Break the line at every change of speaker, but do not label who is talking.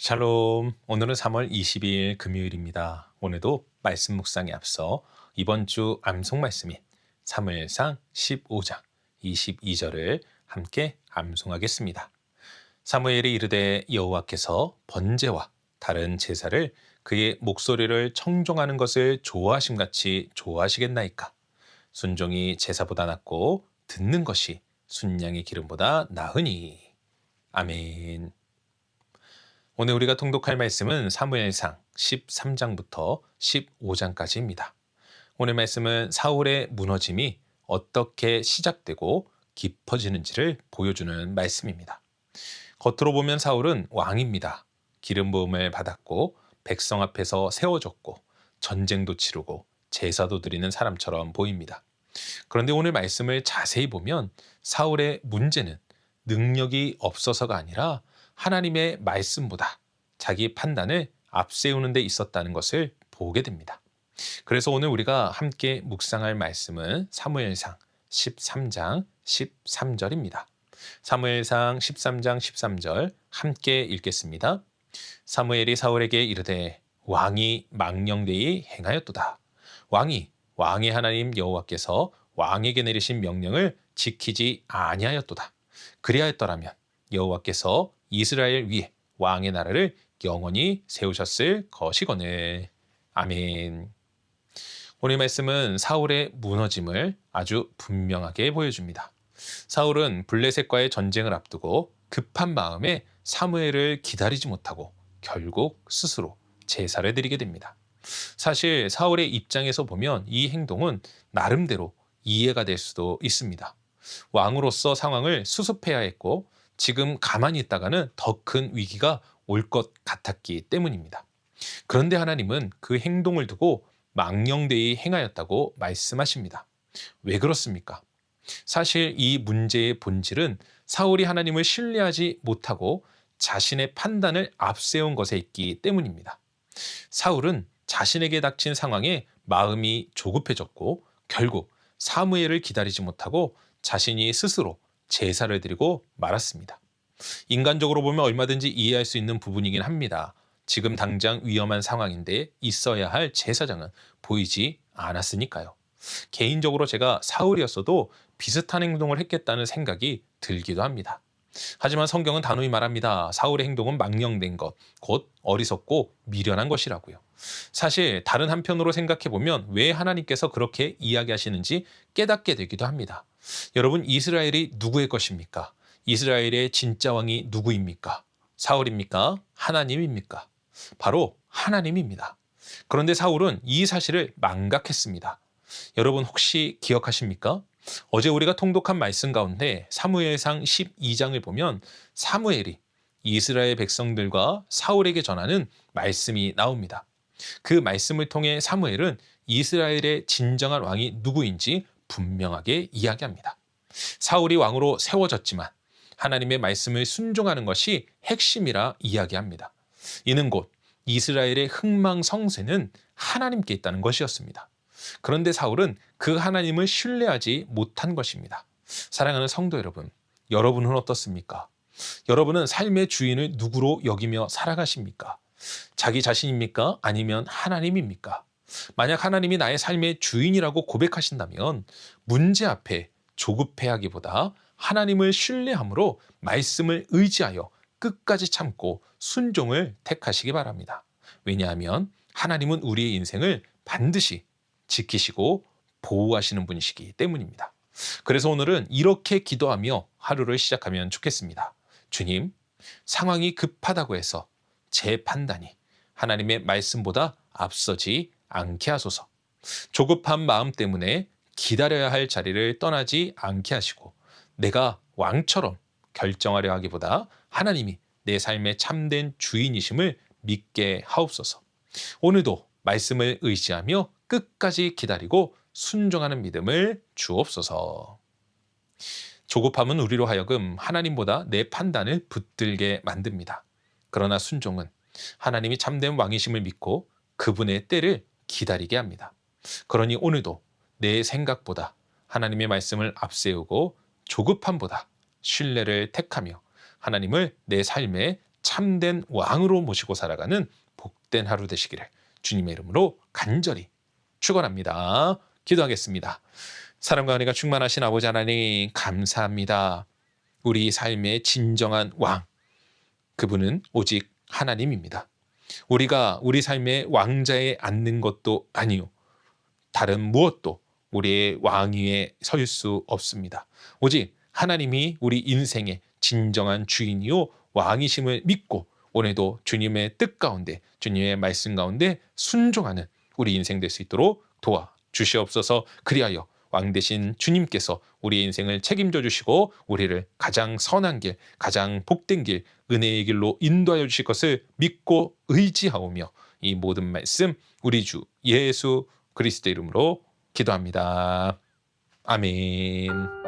샬롬. 오늘은 3월 22일 금요일입니다. 오늘도 말씀 묵상에 앞서 이번 주 암송 말씀인 사무엘상 15장 22절을 함께 암송하겠습니다. 사무엘이 이르되 여호와께서 번제와 다른 제사를 그의 목소리를 청종하는 것을 좋아하심같이 좋아하시겠나이까. 순종이 제사보다 낫고 듣는 것이 순양의 기름보다 나으니. 아멘. 오늘 우리가 통독할 말씀은 사무엘상 13장부터 15장까지입니다. 오늘 말씀은 사울의 무너짐이 어떻게 시작되고 깊어지는지를 보여주는 말씀입니다. 겉으로 보면 사울은 왕입니다. 기름 부음을 받았고 백성 앞에서 세워졌고 전쟁도 치르고 제사도 드리는 사람처럼 보입니다. 그런데 오늘 말씀을 자세히 보면 사울의 문제는 능력이 없어서가 아니라 하나님의 말씀보다 자기 판단을 앞세우는 데 있었다는 것을 보게 됩니다. 그래서 오늘 우리가 함께 묵상할 말씀은 사무엘상 13장 13절입니다. 사무엘상 13장 13절 함께 읽겠습니다. 사무엘이 사울에게 이르되 왕이 망령되이 행하였도다. 왕이 왕의 하나님 여호와께서 왕에게 내리신 명령을 지키지 아니하였도다. 그리하였더라면 여호와께서 이스라엘 위에 왕의 나라를 영원히 세우셨을 것이거늘. 아멘. 오늘 말씀은 사울의 무너짐을 아주 분명하게 보여줍니다. 사울은 블레셋과의 전쟁을 앞두고 급한 마음에 사무엘을 기다리지 못하고 결국 스스로 제사를 드리게 됩니다. 사실 사울의 입장에서 보면 이 행동은 나름대로 이해가 될 수도 있습니다. 왕으로서 상황을 수습해야 했고 지금 가만히 있다가는 더 큰 위기가 올 것 같았기 때문입니다. 그런데 하나님은 그 행동을 두고 망령되이 행하였다고 말씀하십니다. 왜 그렇습니까? 사실 이 문제의 본질은 사울이 하나님을 신뢰하지 못하고 자신의 판단을 앞세운 것에 있기 때문입니다. 사울은 자신에게 닥친 상황에 마음이 조급해졌고 결국 사무엘을 기다리지 못하고 자신이 스스로 제사를 드리고 말았습니다. 인간적으로 보면 얼마든지 이해할 수 있는 부분이긴 합니다. 지금 당장 위험한 상황인데 있어야 할 제사장은 보이지 않았으니까요. 개인적으로 제가 사울이었어도 비슷한 행동을 했겠다는 생각이 들기도 합니다. 하지만 성경은 단호히 말합니다. 사울의 행동은 망령된 것, 곧 어리석고 미련한 것이라고요. 사실 다른 한편으로 생각해보면 왜 하나님께서 그렇게 이야기하시는지 깨닫게 되기도 합니다. 여러분, 이스라엘이 누구의 것입니까? 이스라엘의 진짜 왕이 누구입니까? 사울입니까? 하나님입니까? 바로 하나님입니다. 그런데 사울은 이 사실을 망각했습니다. 여러분 혹시 기억하십니까? 어제 우리가 통독한 말씀 가운데 사무엘상 12장을 보면 사무엘이 이스라엘 백성들과 사울에게 전하는 말씀이 나옵니다. 그 말씀을 통해 사무엘은 이스라엘의 진정한 왕이 누구인지 분명하게 이야기합니다. 사울이 왕으로 세워졌지만 하나님의 말씀을 순종하는 것이 핵심이라 이야기합니다. 이는 곧 이스라엘의 흥망성쇠는 하나님께 있다는 것이었습니다. 그런데 사울은 그 하나님을 신뢰하지 못한 것입니다. 사랑하는 성도 여러분, 여러분은 어떻습니까? 여러분은 삶의 주인을 누구로 여기며 살아가십니까? 자기 자신입니까? 아니면 하나님입니까? 만약 하나님이 나의 삶의 주인이라고 고백하신다면 문제 앞에 조급해하기보다 하나님을 신뢰함으로 말씀을 의지하여 끝까지 참고 순종을 택하시기 바랍니다. 왜냐하면 하나님은 우리의 인생을 반드시 지키시고 보호하시는 분이시기 때문입니다. 그래서 오늘은 이렇게 기도하며 하루를 시작하면 좋겠습니다. 주님, 상황이 급하다고 해서 제 판단이 하나님의 말씀보다 앞서지 않게 하소서. 조급한 마음 때문에 기다려야 할 자리를 떠나지 않게 하시고 내가 왕처럼 결정하려 하기보다 하나님이 내 삶의 참된 주인이심을 믿게 하옵소서. 오늘도 말씀을 의지하며 끝까지 기다리고 순종하는 믿음을 주옵소서. 조급함은 우리로 하여금 하나님보다 내 판단을 붙들게 만듭니다. 그러나 순종은 하나님이 참된 왕이심을 믿고 그분의 때를 기다리게 합니다. 그러니 오늘도 내 생각보다 하나님의 말씀을 앞세우고 조급함보다 신뢰를 택하며 하나님을 내 삶의 참된 왕으로 모시고 살아가는 복된 하루 되시기를 주님의 이름으로 간절히 축원합니다. 기도하겠습니다. 사랑과 은혜가 충만하신 아버지 하나님 감사합니다. 우리 삶의 진정한 왕, 그분은 오직 하나님입니다. 우리가 우리 삶의 왕자에 앉는 것도 아니요 다른 무엇도 우리의 왕위에 설 수 없습니다. 오직 하나님이 우리 인생의 진정한 주인이요 왕이심을 믿고 오늘도 주님의 뜻 가운데, 주님의 말씀 가운데 순종하는 우리 인생 될 수 있도록 도와주시옵소서. 그리하여 왕 되신 주님께서 우리의 인생을 책임져 주시고 우리를 가장 선한 길, 가장 복된 길, 은혜의 길로 인도하여 주실 것을 믿고 의지하오며 이 모든 말씀 우리 주 예수 그리스도 이름으로 기도합니다. 아멘.